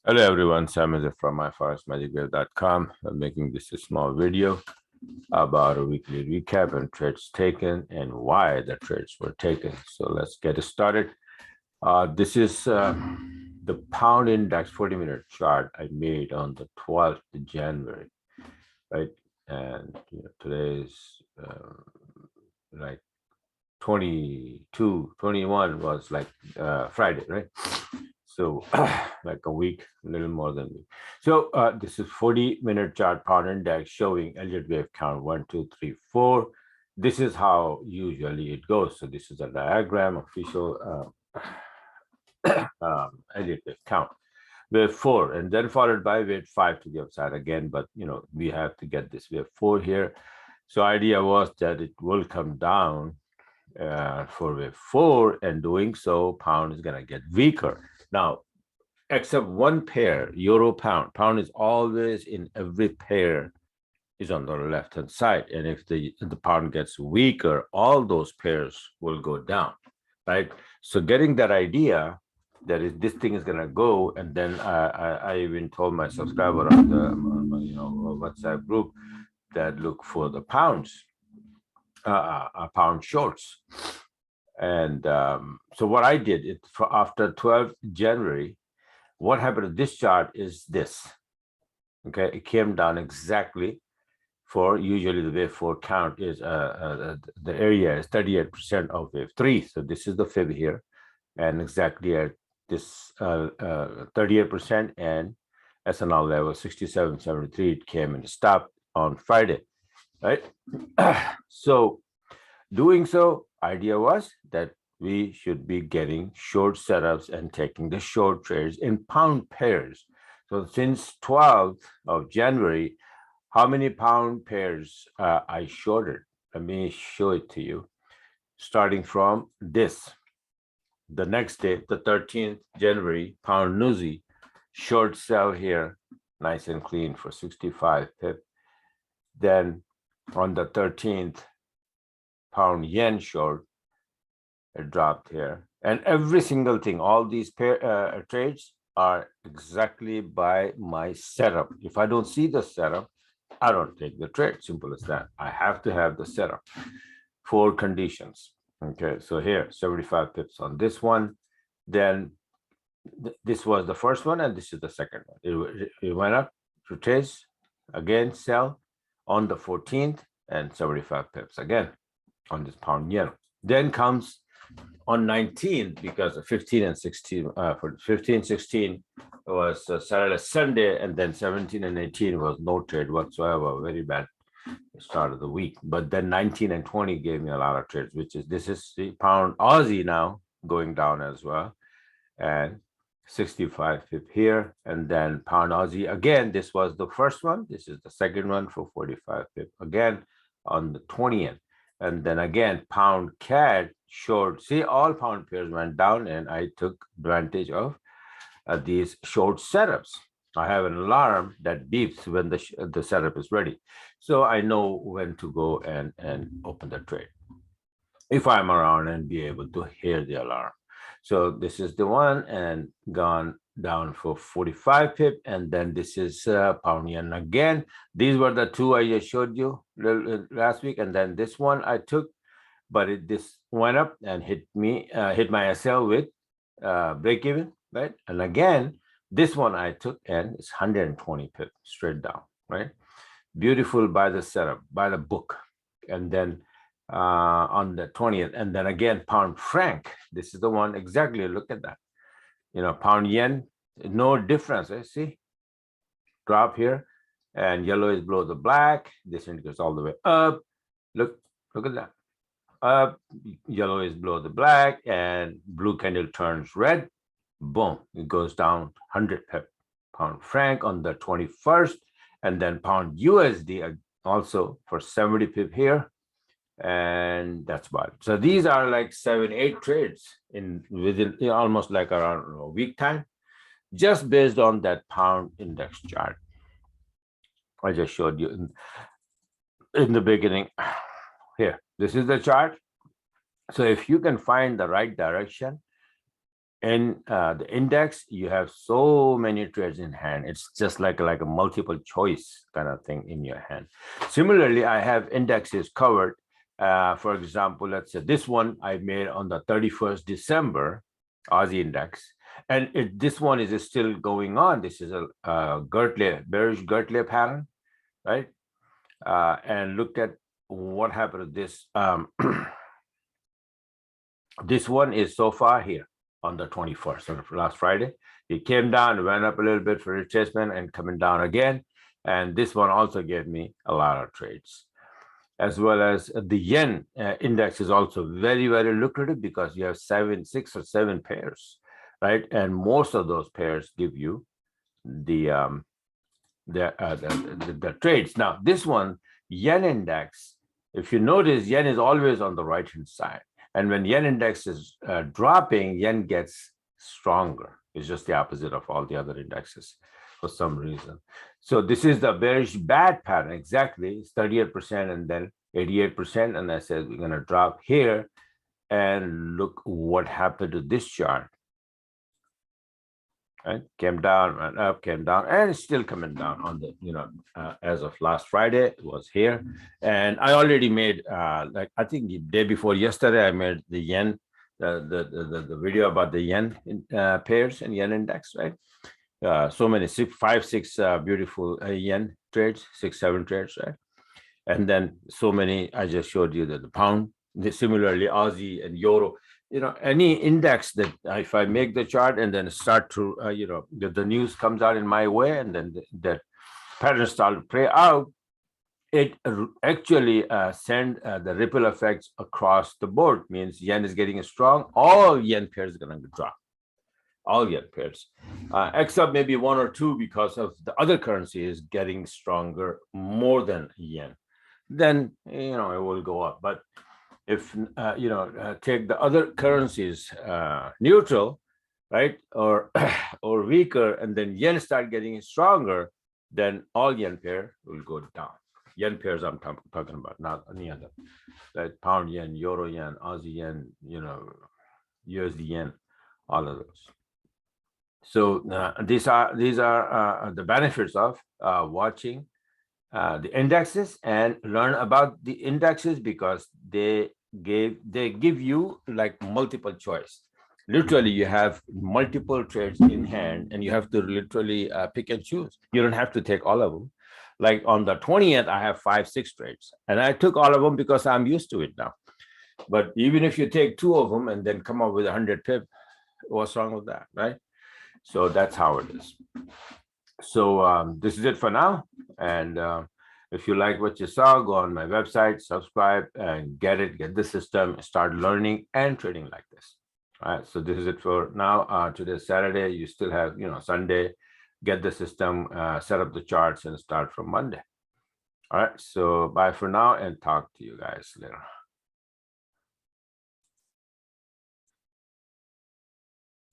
Hello everyone, Sam is from myforexmagicwave.com. I'm making this a small video about a weekly recap and trades taken and why the trades were taken. So let's get it started. This is the pound index 40-minute chart I made on the 12th of January, right? And today is like 22, 21 was like Friday, right? So like a week, a little more than a week. So this is 40-minute chart pound index showing Elliott wave count 1, 2, 3, 4. This is how usually it goes. So this is a diagram, official Elliott wave count. Wave 4, and then followed by wave 5 to the upside again. But we have to get this wave 4 here. So idea was that it will come down for wave 4, and doing so, pound is going to get weaker. Now, except one pair, euro pound. Pound is always in every pair is on the left hand side. And if the pound gets weaker, all those pairs will go down, right? So getting that idea that is this thing is gonna go, and then I even told my subscriber on the WhatsApp group that look for the pounds, pound shorts. And so what I did it for after 12th January, what happened to this chart is this. Okay, it came down exactly for usually the wave 4 count is the area is 38% of wave 3. So this is the fib here, and exactly at this 38% and SNL level 67.73, it came and stopped on Friday, right? So doing so, idea was that we should be getting short setups and taking the short trades in pound pairs. So since 12th of January, how many pound pairs I shorted? Let me show it to you. Starting from this, the next day, the 13th January, pound Nuzi, short sell here, nice and clean for 65 pip. Then on the 13th, pound yen short, it dropped here. And every single thing, all these pair trades are exactly by my setup. If I don't see the setup, I don't take the trade. Simple as that. I have to have the setup. 4 conditions. Okay, so here 75 pips on this one. Then this was the first one, and this is the second one. It went up to trace again, sell on the 14th, and 75 pips again on this pound yen. Then comes on 19th, because of 15 and 16, for 15, 16 was Saturday, Sunday, and then 17 and 18 was no trade whatsoever. Very bad start of the week. But then 19 and 20 gave me a lot of trades, which is this is the pound Aussie now going down as well, and 65 pip here, and then pound Aussie again. This was the first one. This is the second one for 45 pip again on the 20th. And then again, pound CAD short. See, all pound pairs went down, and I took advantage of these short setups. I have an alarm that beeps when the setup is ready. So I know when to go and open the trade if I'm around and be able to hear the alarm. So this is the one, and gone down for 45 pip, and then this is pound yen again. These were the two I just showed you last week, and then this one I took, but this went up and hit my SL with break even, right? And again, this one I took, and it's 120 pip straight down, right? Beautiful by the setup, by the book. And then on the 20th, and then again pound franc. This is the one exactly. Look at that. Pound yen, no difference. See, drop here, and yellow is below the black. This indicates all the way up. Look at that. Up, yellow is below the black, and blue candle turns red. Boom, it goes down 100 pip. Pound franc on the 21st, and then pound USD also for 70 pip here. And that's about it. So these are like 7-8 trades within almost like around a week time, just based on that pound index chart I just showed you in the beginning. Here, this is the chart. So if you can find the right direction, in the index, you have so many trades in hand. It's just like a multiple choice kind of thing in your hand. Similarly, I have indexes covered. For example, let's say this one I made on the 31st December, Aussie index. And this one is still going on. This is a bearish Gertley pattern, right? And look at what happened to this. This one is so far here on the 21st, so last Friday. It came down, went up a little bit for retracement and coming down again. And this one also gave me a lot of trades. As well as the yen index is also very, very lucrative because you have 6 or 7 pairs, right? And most of those pairs give you the trades. Now, this one, yen index, if you notice, yen is always on the right-hand side. And when yen index is dropping, yen gets stronger. It's just the opposite of all the other indexes for some reason. So this is the bearish bad pattern. Exactly. It's 38% and then 88%. And I said, we're going to drop here. And look what happened to this chart. Right? Came down, went up, came down, and it's still coming down on the, as of last Friday, it was here. And I already made, like, I think the day before yesterday, I made the yen, the video about the yen pairs and yen index, right? So many, 5, 6 beautiful yen trades, 6, 7 trades, right? And then so many, I just showed you that the pound, similarly, Aussie and euro. Any index that if I make the chart and then start to, the news comes out in my way and then that pattern start to play out, it actually send the ripple effects across the board. Means yen is getting strong, all yen pairs are going to drop, all yen pairs, except maybe 1 or 2 because of the other currency is getting stronger more than yen. Then, it will go up. But if, take the other currencies neutral, right, or weaker, and then yen start getting stronger, then all yen pair will go down. Yen pairs I'm talking about, not any other. Like pound yen, euro yen, Aussie yen, USD yen, all of those. So these are the benefits of watching the indexes and learn about the indexes because they give you like multiple choice. Literally, you have multiple trades in hand and you have to literally pick and choose. You don't have to take all of them. Like on the 20th, I have 5, 6 trades and I took all of them because I'm used to it now. But even if you take 2 of them and then come up with 100 pip, what's wrong with that, right? So that's how it is. So this is it for now. And if you like what you saw, go on my website, subscribe and get the system, start learning and trading like this. All right, so this is it for now. Today's Saturday, you still have, Sunday, get the system, set up the charts and start from Monday. All right, so bye for now and talk to you guys later.